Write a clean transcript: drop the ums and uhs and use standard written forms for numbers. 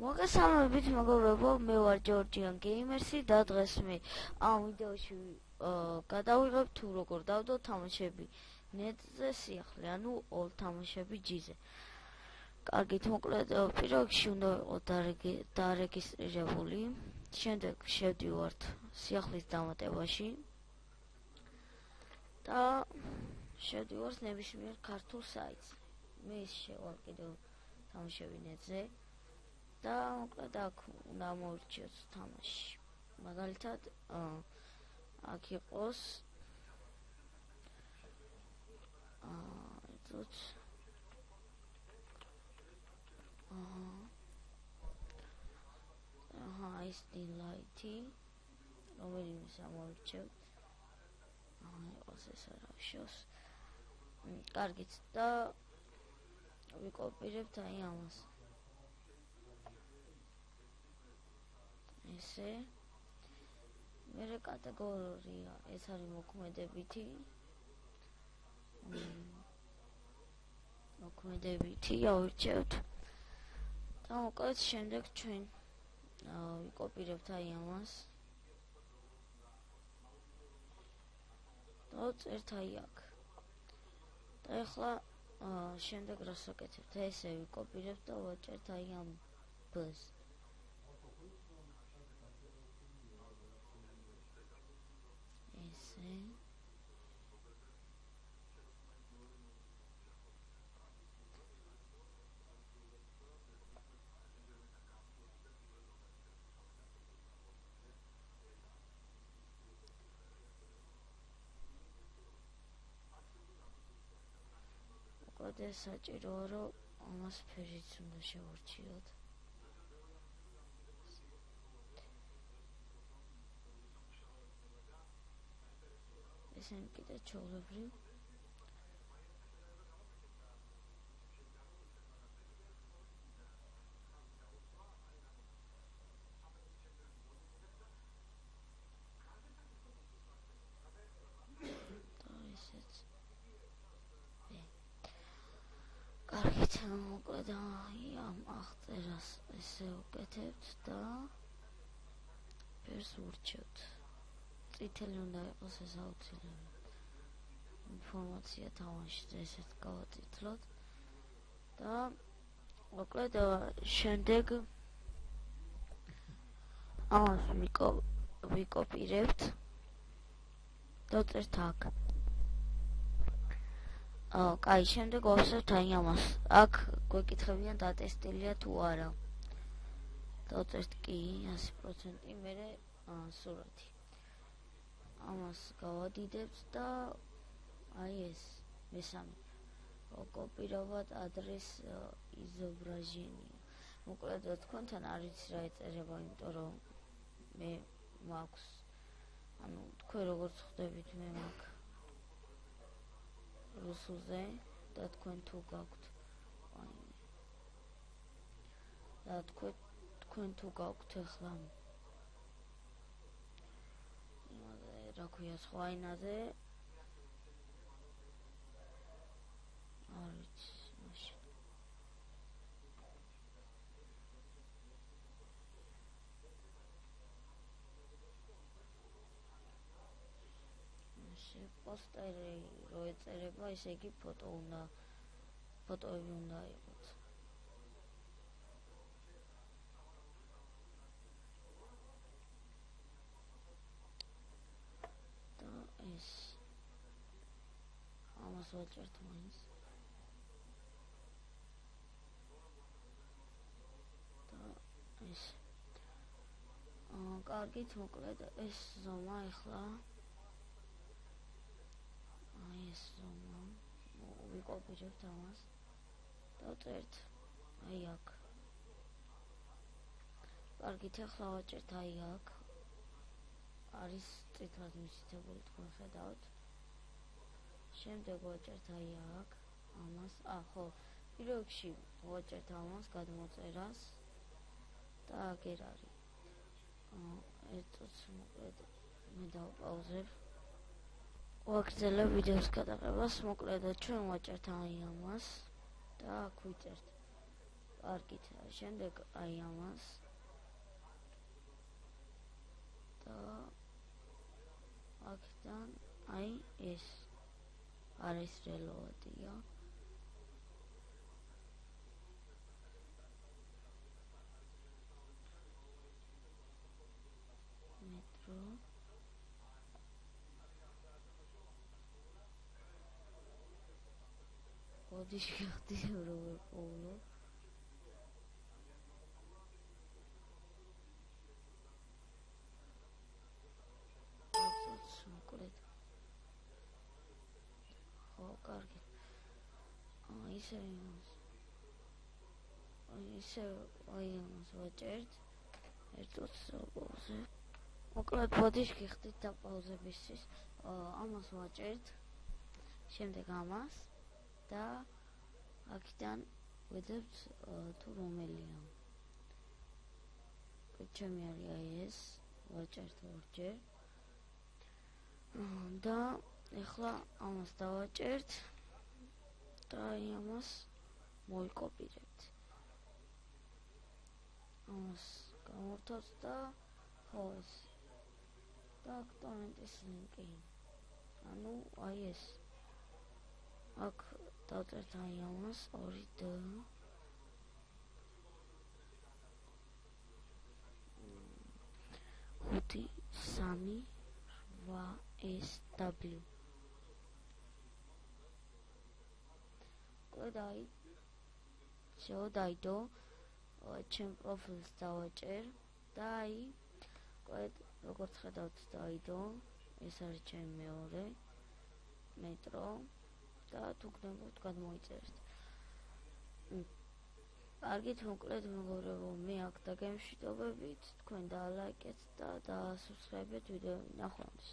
მოგესალმებით მეგობრებო, მე ვარ ჯორჯიან გეიმერსი და დღეს მე ამ ვიდეოში გადავიღებ თუ როგორ დავდო თამაშები ნეტზე სიახლე, ანუ all თამაშები G-ზე. კარგით, მოკლედ პირველ რიგში უნდა ვიყოთ დარეგისტრირებული, შემდეგ შევდივართ სიახლის დამატებაში და შევდივართ ნებისმიერ ქართულ საიტს. მე შევარ კიდევ თამაშები ნეტზე. და მოკლედ აქ უნდა მოვირჩიოთ თამაში. მაგალითად, აქ იყოს ეს დილაითი, რომელიმის ამოვირჩევთ. იყოს ეს არავშოს. კარგით, და ვიკოპირებთ აი ამას. ესე მერე კატეგორია ეს არის მოქმედებითი ავირჩევთ და მოკლედ შემდეგ ჩვენ ვიკოპირებთ აი ამას და წერთ აი აქ და ახლა შემდეგ რას ვაკეთებთ? ესე ვიკოპირებთ და ვაჭერთ აი ამ ბს და საჭიროა რომ ამას ფერიც უნდა შევარჩიოთ. ესენი კიდე ჩაოლებრივ კარგით, მოკლედ ამ აღწერას ესე ვკეთებთ და ფერს ვურჩევთ. წითელი უნდა იყოს ეს აუცილებლად. ინფორმაცია თამაშზე ესეთ გავაწითლოთ და მოკლედ შემდეგ ამას ვიკოპირებთ და წერთ აქ. კაი, შემდეგ ვავსებთ აი ამას. აქ გვეკითხებიან დატესტილია თუ არა. დავწერთ კი 100%, მერე სურათი. ამას გავადიდებთ და აი ეს მესამე. კოპირovat adres izobrazenie. მოკლედ თქვენთან არ იცი რა ეწერება, იმიტომ რომ მე მაქვს, ანუ თქვენ როგორც ხვდებით, მე მაქვს რუსულზე და თქვენ თუ გაქვთ და თქვენ თუ გაქვთ ახლა რა ქვია სხვა ენაზე არ ვიცი მაშინ პოსტერი რო ეწერება, ესე იგი ფოტოები უნდა იყოს. და ეს ამას ვაჭერთ მაინც. და ეს კარგით, მოკლედ ეს ზომა ახლა ეს ზომა ვიკოპირებთ ამას და წერთ აი აქ. კარგით, ახლა ვაჭერთ აი აქ. არის წითლად მისითებული, თქვენ ხედავთ. შემდეგ ვაჭერთ აი აქ ამას. ხო, პირველ რიგში ვაჭერთ ამას გადმოწერას და აქ არის. ერთს მოკლედ მე დავპაუზებ. ვაგრძელებ ვიდეოს გადაღებას, მოკლედ ჩვენ ვაჭერთ აი ამას და აქ ვიწერთ კარგით, შემდეგ აი ამას და აქედან აი ეს არის რელევანტია. მეტრო ოდი შეხდი როგორ პოულო მოკლედ ხო კარგი ისე აი ამას ვაჭერთ ერთად საპაუზე მოკლედ ბოდიშ გიხდით და პაუზებისთვის ამას ვაჭერთ შემდეგ ამას და აქედან ვეძებთ თუ რომელია ჩემი არის აი ეს ვაჭერთ ორჯერ და ეხლა ამას დავაჭერთ და აი ამას მოვიკოპირებთ ამას გამოვთავთ და ხო ეს და აქტონენტის ლინკი ანუ აი ეს აქ დავწერთ აი ამას 2d 5 3 8sw კოდაი შევდაიდო ჩემ პროფილს დავაჭერ და აი კოდ როგორც ხედავთ დაიდო ეს არის ჩემი მეორე მეტრო და თუ გნებობთ გადმოიწერეთ კარგით მოკლედ მეგობრებო მე აქ დაგემშვიდობებით თქვენ დალაიკეთ და დაასუბსქრაიბეთ ვიდეო ნახვამდის